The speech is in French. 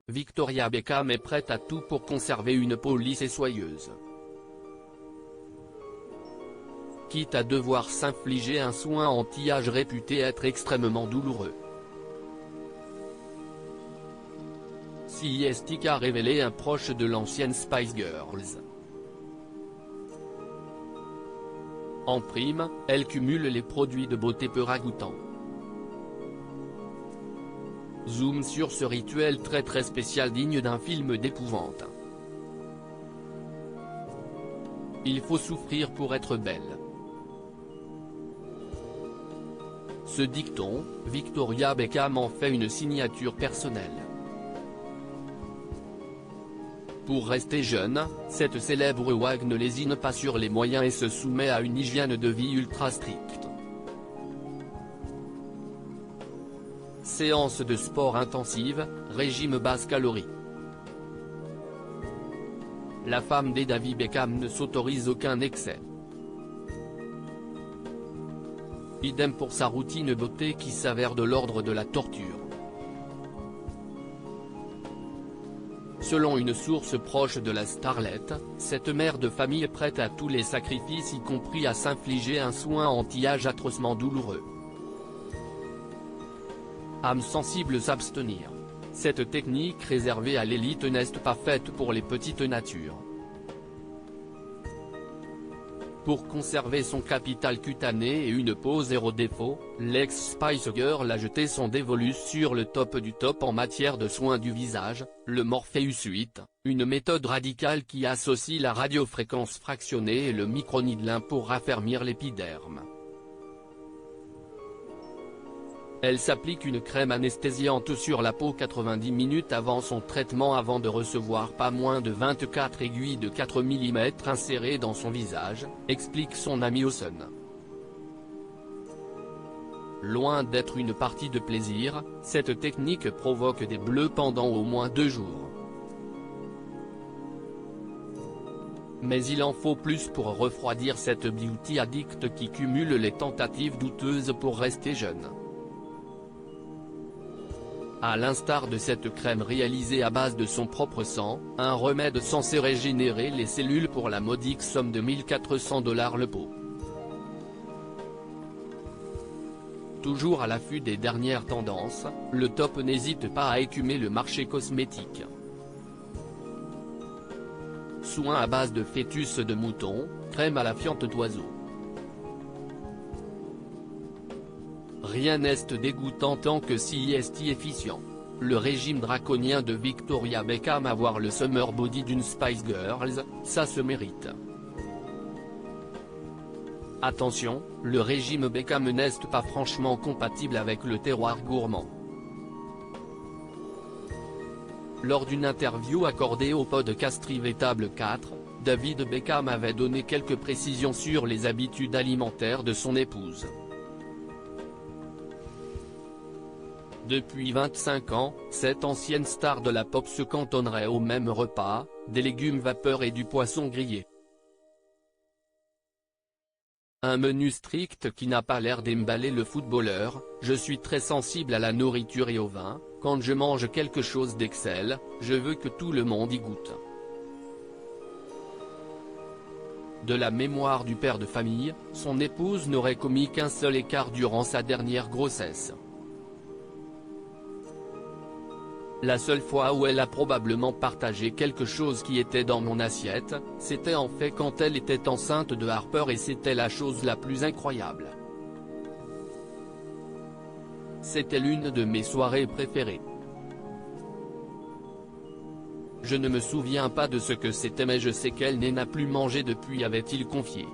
Victoria Beckham est prête à tout pour conserver une peau lisse et soyeuse. Quitte à devoir s'infliger un soin anti-âge réputé être extrêmement douloureux. CESTIC a révélé un proche de l'ancienne Spice Girls. En prime, elle cumule les produits de beauté peu ragoûtants. Zoom sur ce rituel très spécial digne d'un film d'épouvante. Il faut souffrir pour être belle. Ce dicton, Victoria Beckham en fait une signature personnelle. Pour rester jeune, cette célèbre wag ne lésine pas sur les moyens et se soumet à une hygiène de vie ultra stricte. Séance de sport intensive, régime basse calorie. La femme des David Beckham ne s'autorise aucun excès. Idem pour sa routine beauté qui s'avère de l'ordre de la torture. Selon une source proche de la starlette, cette mère de famille est prête à tous les sacrifices y compris à s'infliger un soin anti-âge atrocement douloureux. Âme sensible s'abstenir. Cette technique réservée à l'élite n'est pas faite pour les petites natures. Pour conserver son capital cutané et une peau zéro défaut, l'ex-Spice Girl a jeté son dévolu sur le top du top en matière de soins du visage, le Morpheus 8, une méthode radicale qui associe la radiofréquence fractionnée et le microneedling pour raffermir l'épiderme. Elle s'applique une crème anesthésiante sur la peau 90 minutes avant son traitement avant de recevoir pas moins de 24 aiguilles de 4 mm insérées dans son visage, explique son ami Osun. Loin d'être une partie de plaisir, cette technique provoque des bleus pendant au moins 2 jours. Mais il en faut plus pour refroidir cette beauty addict qui cumule les tentatives douteuses pour rester jeune. À l'instar de cette crème réalisée à base de son propre sang, un remède censé régénérer les cellules pour la modique somme de $1400 le pot. Toujours à l'affût des dernières tendances, le top n'hésite pas à écumer le marché cosmétique. Soins à base de fœtus de mouton, crème à la fiente d'oiseau. Rien n'est dégoûtant tant que si est efficient. Le régime draconien de Victoria Beckham avoir le summer body d'une Spice Girls, ça se mérite. Attention, le régime Beckham n'est pas franchement compatible avec le terroir gourmand. Lors d'une interview accordée au podcast Rivetable 4, David Beckham avait donné quelques précisions sur les habitudes alimentaires de son épouse. Depuis 25 ans, cette ancienne star de la pop se cantonnerait au même repas, des légumes vapeur et du poisson grillé. Un menu strict qui n'a pas l'air d'emballer le footballeur. Je suis très sensible à la nourriture et au vin, quand je mange quelque chose d'excellent, je veux que tout le monde y goûte. De la mémoire du père de famille, son épouse n'aurait commis qu'un seul écart durant sa dernière grossesse. La seule fois où elle a probablement partagé quelque chose qui était dans mon assiette, c'était en fait quand elle était enceinte de Harper et c'était la chose la plus incroyable. C'était l'une de mes soirées préférées. Je ne me souviens pas de ce que c'était mais je sais qu'elle n'en a plus mangé depuis avait-il confié.